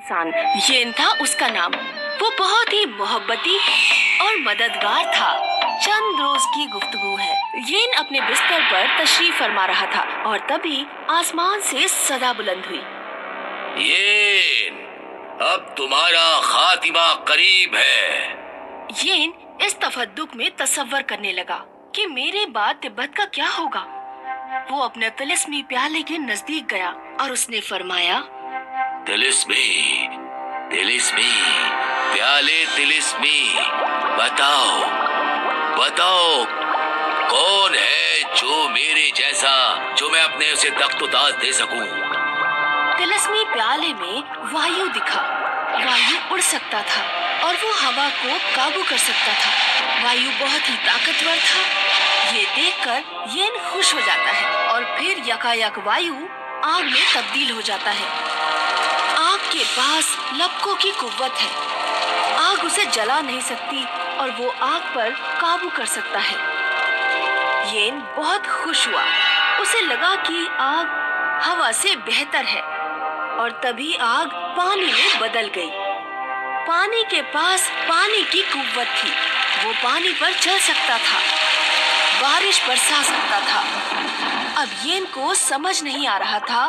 इंसान, येन था उसका नाम। वो बहुत ही मोहब्बती और मददगार था। चंद रोज की गुफ्तगू है। येन अपने बिस्तर पर तशरीफ फरमा रहा था और तभी आसमान से सदा बुलंद हुई। येन, अब तुम्हारा खातिमा करीब है। येन इस तफद्दुक में तसव्वुर करने लगा कि मेरे बाद तिब्बत का क्या होगा। वो अपने तिलिस्मी प्याले के नजदीक गया और उसने फरमाया, तिलिस्मी, तिलिस्मी, प्याले तिलिस्मी, बताओ, बताओ, कौन है जो मेरे जैसा, जो मैं अपने उसे तख्त ताज दे सकूं। तिलिस्मी प्याले में वायु दिखा। वायु उड़ सकता था और वो हवा को काबू कर सकता था। वायु बहुत ही ताकतवर था। ये देखकर येन खुश हो जाता है और फिर यकायक वायु आग में तब्दील हो जाता है। आग के पास लपकों की कुव्वत है। आग उसे जला नहीं सकती और वो आग पर काबू कर सकता है। येन बहुत खुश हुआ। उसे लगा कि आग हवा से बेहतर है और तभी आग पानी में बदल गई। पानी के पास पानी की कुव्वत थी। वो पानी पर चल सकता था, बारिश बरसा सकता था। अब येन को समझ नहीं आ रहा था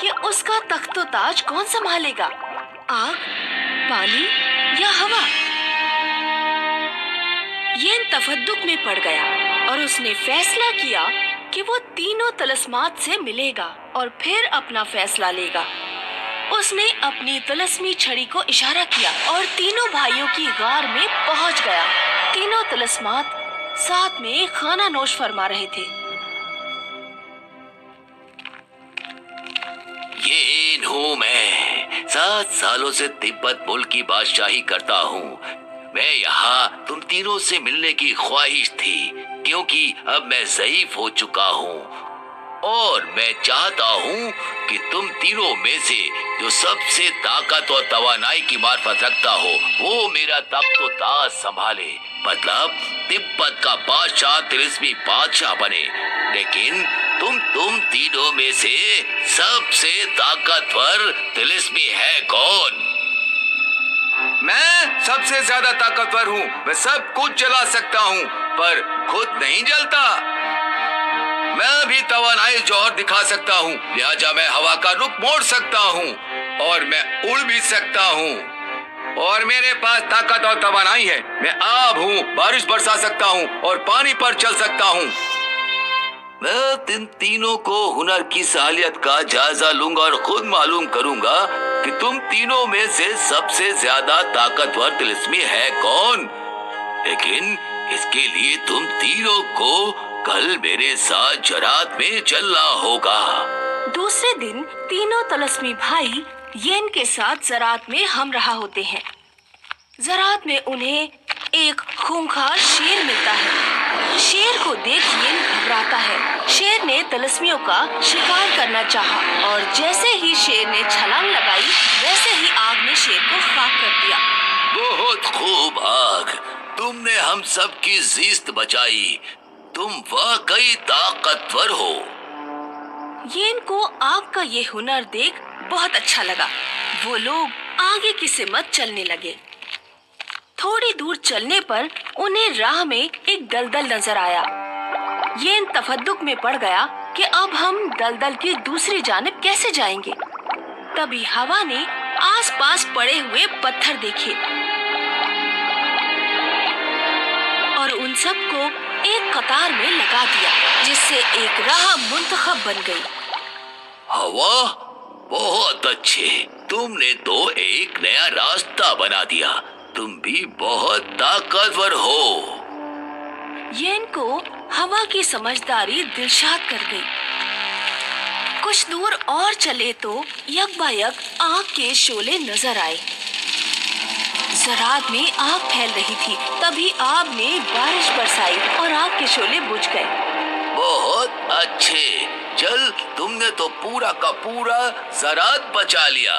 कि उसका तख्तो ताज कौन संभालेगा, आग, पानी या हवा। येन तफद्दुक में पड़ गया और उसने फैसला किया कि वो तीनों तलस्मात से मिलेगा और फिर अपना फैसला लेगा। उसने अपनी तिलिस्मी छड़ी को इशारा किया और तीनों भाइयों की गार में पहुंच गया। तीनों तिलिस्मात साथ में खाना नोश फरमा रहे थे। येन हूँ मैं, 7 सालों से तिब्बत मुल्क की बादशाही करता हूँ। मैं यहाँ तुम तीनों से मिलने की ख्वाहिश थी, क्योंकि अब मैं ज़ईफ हो चुका हूँ और मैं चाहता हूँ कि तुम तीनों में से जो सबसे ताकत और तवानाई की मार्फत रखता हो वो मेरा तख्त व ताज संभाले, मतलब तिब्बत का बादशाह तिलिस्मी बादशाह बने। लेकिन तुम तीनों में से सबसे ताकतवर तिलिस्मी है कौन? मैं सबसे ज्यादा ताकतवर हूँ। मैं सब कुछ जला सकता हूँ पर खुद नहीं जलता। मैं भी तवानाई जौहर दिखा सकता हूँ, लिहाजा मैं हवा का रुख मोड़ सकता हूँ और मैं उड़ भी सकता हूँ और मेरे पास ताकत और तवानाई है। मैं आब हूँ, बारिश बरसा सकता हूँ और पानी पर चल सकता हूँ। मैं इन तीनों को हुनर की सालियत का जायजा लूंगा और खुद मालूम करूंगा कि तुम तीनों में से सबसे ज्यादा ताकतवर तिलिस्मी है कौन। लेकिन इसके लिए तुम तीनों को कल मेरे साथ जरात में चलना होगा। दूसरे दिन तीनों तिलिस्मी भाई येन के साथ जरात में हम रहा होते हैं। जरात में उन्हें एक खूंखार शेर मिलता है। शेर को देख येन घबराता है। शेर ने तिलिस्मियों का शिकार करना चाहा और जैसे ही शेर ने छलांग लगाई वैसे ही आग ने शेर को खाक कर दिया। बहुत खूब आग, तुमने हम सब की जीस्त बचाई। तुम वाकई ताकतवर हो। येन को आग का ये हुनर देख बहुत अच्छा लगा। वो लोग आगे की सिमत चलने लगे। थोड़ी दूर चलने पर उन्हें राह में एक दलदल नजर आया। येन तफद्दुक में पड़ गया कि अब हम दलदल की दूसरी जानिब कैसे जाएंगे। तभी हवा ने आसपास पड़े हुए पत्थर देखे और उन सबको एक कतार में लगा दिया, जिससे एक राह मुंतखब बन गई। हवा, बहुत अच्छे, तुमने तो एक नया रास्ता बना दिया। तुम भी बहुत ताकतवर हो। येन को हवा की समझदारी दिलशाद कर गई। कुछ दूर और चले तो यकबायक आग के शोले नजर आए। जरात में आग फैल रही थी। तभी आग ने बारिश बरसाई और आग के शोले बुझ गए। बहुत अच्छे, चल तुमने तो पूरा का पूरा जरात बचा लिया।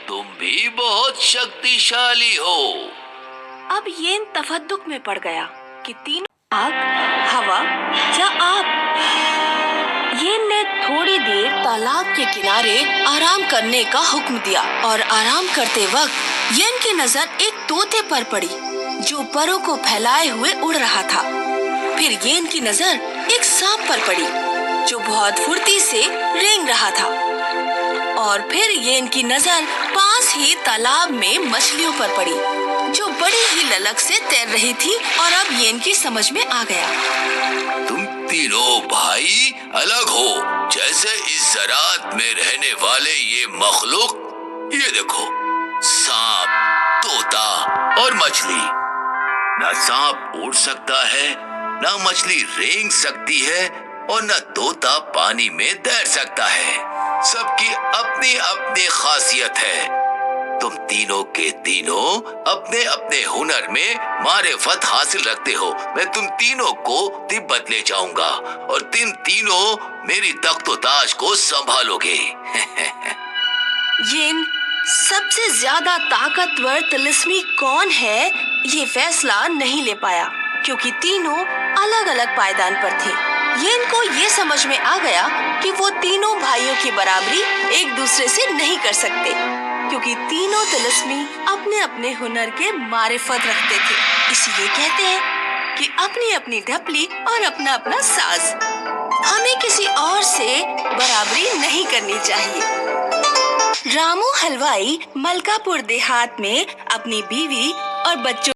तुम भी बहुत शक्तिशाली हो। अब येन तफद्दुक में पड़ गया कि तीनों आग, हवा या आग। येन ने थोड़ी देर तालाब के किनारे आराम करने का हुक्म दिया और आराम करते वक्त येन की नजर एक तोते पर पड़ी जो परों को फैलाए हुए उड़ रहा था। फिर येन की नजर एक सांप पर पड़ी जो बहुत फुर्ती से रेंग रहा था और फिर येन की नजर पास ही तालाब में मछलियों पर पड़ी जो बड़ी ही ललक से तैर रही थी और अब येन की समझ में आ गया। तुम तीनों भाई अलग हो, जैसे इस ज़रात में रहने वाले ये मखलूक। ये देखो, सांप, तोता और मछली। न सांप उड़ सकता है, न मछली रेंग सकती है और न तोता पानी में तैर सकता है। सबकी अपनी अपनी खासियत है। तुम तीनों के तीनों अपने अपने हुनर में मारिफत हासिल रखते हो। मैं तुम तीनों को तिब्बत ले जाऊंगा और तुम तीनों मेरी तख्त ताज को संभालोगे। येन सबसे ज्यादा ताकतवर तिलिस्मी कौन है ये फैसला नहीं ले पाया क्योंकि तीनों अलग अलग पायदान पर थे। येन को ये समझ में आ गया कि वो तीनों भाइयों की बराबरी एक दूसरे से नहीं कर सकते क्योंकि तीनों तिलिस्मी अपने अपने हुनर के मारिफत रखते थे। इसीलिए कहते हैं कि अपनी अपनी ढपली और अपना अपना साज। हमें किसी और से बराबरी नहीं करनी चाहिए। रामू हलवाई मलकापुर देहात में अपनी बीवी और बच्चों